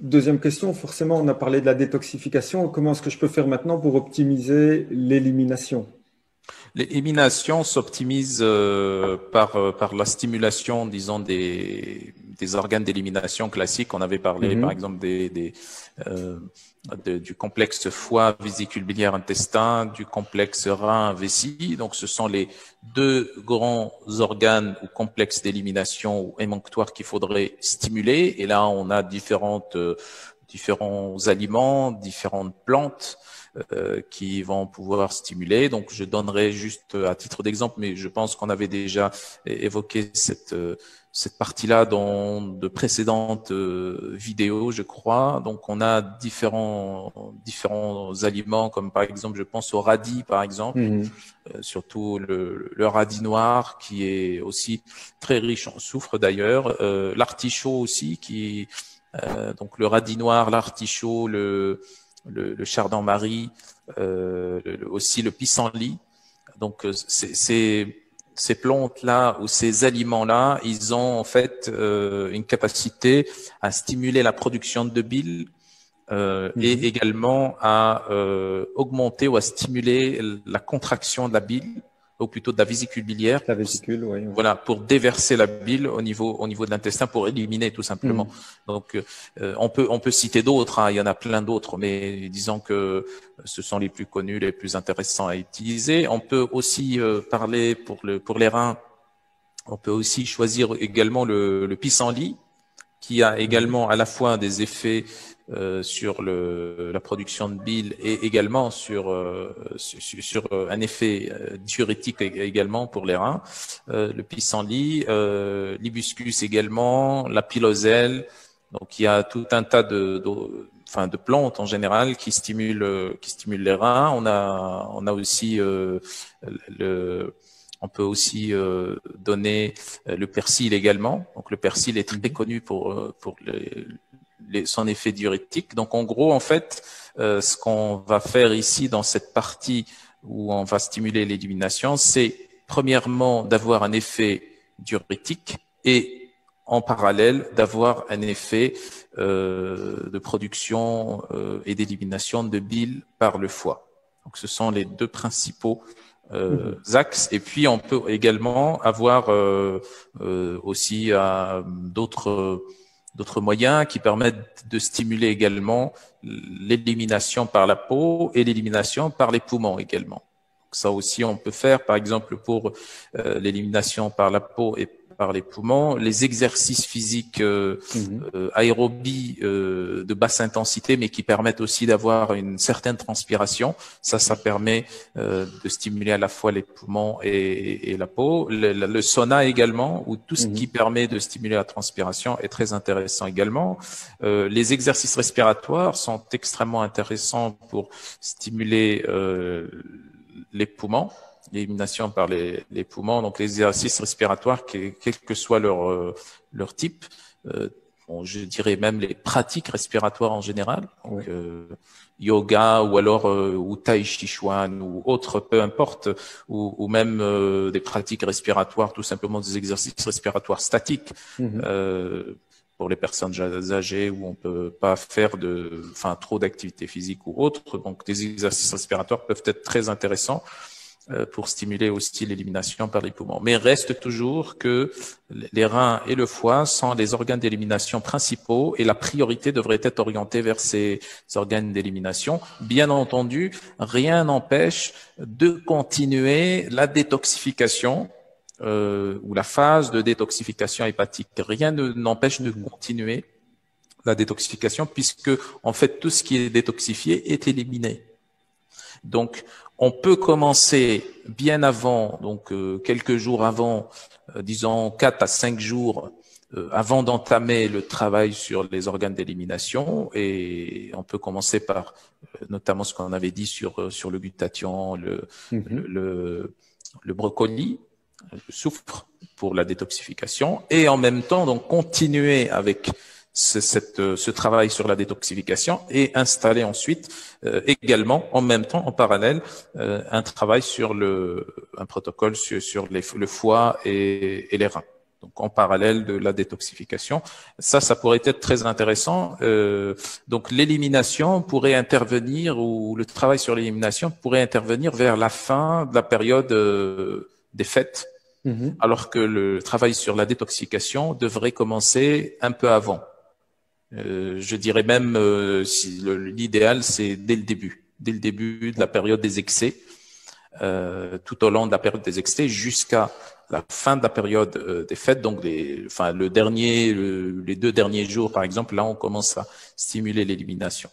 deuxième question, forcément, on a parlé de la détoxification. Comment est-ce que je peux faire maintenant pour optimiser l'élimination? L'élimination s'optimise par la stimulation, disons, des organes d'élimination classiques. On avait parlé, par Mhm. exemple, euh, du complexe foie, vésicule biliaire, intestin, du complexe rein, vessie. Donc, ce sont les deux grands organes ou complexes d'élimination ou émonctoires qu'il faudrait stimuler. Et là, on a différents aliments, différentes plantes qui vont pouvoir stimuler. Donc, je donnerai juste à titre d'exemple, mais je pense qu'on avait déjà évoqué cette partie-là dans de précédentes vidéos, je crois. Donc, on a différents aliments, comme par exemple, je pense au radis, par exemple, Mhm. surtout le radis noir, qui est aussi très riche en soufre d'ailleurs. L'artichaut aussi, donc le radis noir, l'artichaut, le chardon-marie, aussi le pissenlit. Donc ces plantes-là ou ces aliments-là, ils ont en fait une capacité à stimuler la production de bile et Mhm. également à augmenter ou à stimuler la contraction de la bile, ou plutôt de la vésicule biliaire, La vésicule, oui. Oui. voilà, pour déverser la bile au niveau de l'intestin, pour éliminer tout simplement. Mhm. Donc, on peut citer d'autres, hein, il y en a plein d'autres, mais disons que ce sont les plus connus, les plus intéressants à utiliser. On peut aussi parler pour les reins. On peut aussi choisir également le pissenlit, qui a Mhm. également à la fois des effets sur la production de bile et également sur un effet diurétique également pour les reins. Le pissenlit, l'hibiscus également, la piloselle. Donc il y a tout un tas enfin, de plantes en général qui stimulent les reins. On a aussi le on peut aussi donner le persil également. Donc le persil est très Mhm. connu pour son effet diurétique. Donc en gros, en fait, ce qu'on va faire ici dans cette partie où on va stimuler l'élimination, c'est premièrement d'avoir un effet diurétique et en parallèle d'avoir un effet de production et d'élimination de bile par le foie. Donc ce sont les deux principaux Mhm. axes. Et puis on peut également avoir aussi d'autres moyens qui permettent de stimuler également l'élimination par la peau et l'élimination par les poumons également. Donc ça aussi, on peut faire, par exemple, pour l'élimination par la peau et par les poumons, les exercices physiques Mhm. aérobie de basse intensité, mais qui permettent aussi d'avoir une certaine transpiration. Ça permet de stimuler à la fois les poumons et la peau. Le sauna également, ou tout ce qui Mhm. permet de stimuler la transpiration est très intéressant également. Les exercices respiratoires sont extrêmement intéressants pour stimuler les poumons, l'élimination par les poumons. Donc les exercices respiratoires, quel que soit leur type, bon, je dirais même les pratiques respiratoires en général, donc Oui. yoga ou alors ou tai chi chuan ou autre, peu importe, ou même des pratiques respiratoires, tout simplement des exercices respiratoires statiques Mhm. euh, pour les personnes âgées où on peut pas faire enfin trop d'activité physique ou autre. Donc des exercices respiratoires peuvent être très intéressants pour stimuler aussi l'élimination par les poumons. Mais reste toujours que les reins et le foie sont les organes d'élimination principaux et la priorité devrait être orientée vers ces organes d'élimination. Bien entendu, rien n'empêche de continuer la détoxification ou la phase de détoxification hépatique. Rien n'empêche de Mhm. continuer la détoxification puisque en fait tout ce qui est détoxifié est éliminé. Donc, on peut commencer bien avant, donc quelques jours avant, disons 4 à 5 jours avant d'entamer le travail sur les organes d'élimination. Et on peut commencer par notamment ce qu'on avait dit sur le glutathion, le, Mhm. le, le brocoli, le soufre pour la détoxification. Et en même temps, donc continuer avec ce travail sur la détoxification et installer ensuite également en même temps, en parallèle, un travail sur un protocole sur le foie et les reins. donc en parallèle de la détoxification. Ça pourrait être très intéressant. Donc l'élimination pourrait intervenir, ou le travail sur l'élimination pourrait intervenir vers la fin de la période des fêtes, alors que le travail sur la détoxification devrait commencer un peu avant. Je dirais même si l'idéal, c'est dès le début de la période des excès, tout au long de la période des excès jusqu'à la fin de la période des fêtes. Donc, les 2 derniers jours, par exemple, là, on commence à stimuler l'élimination.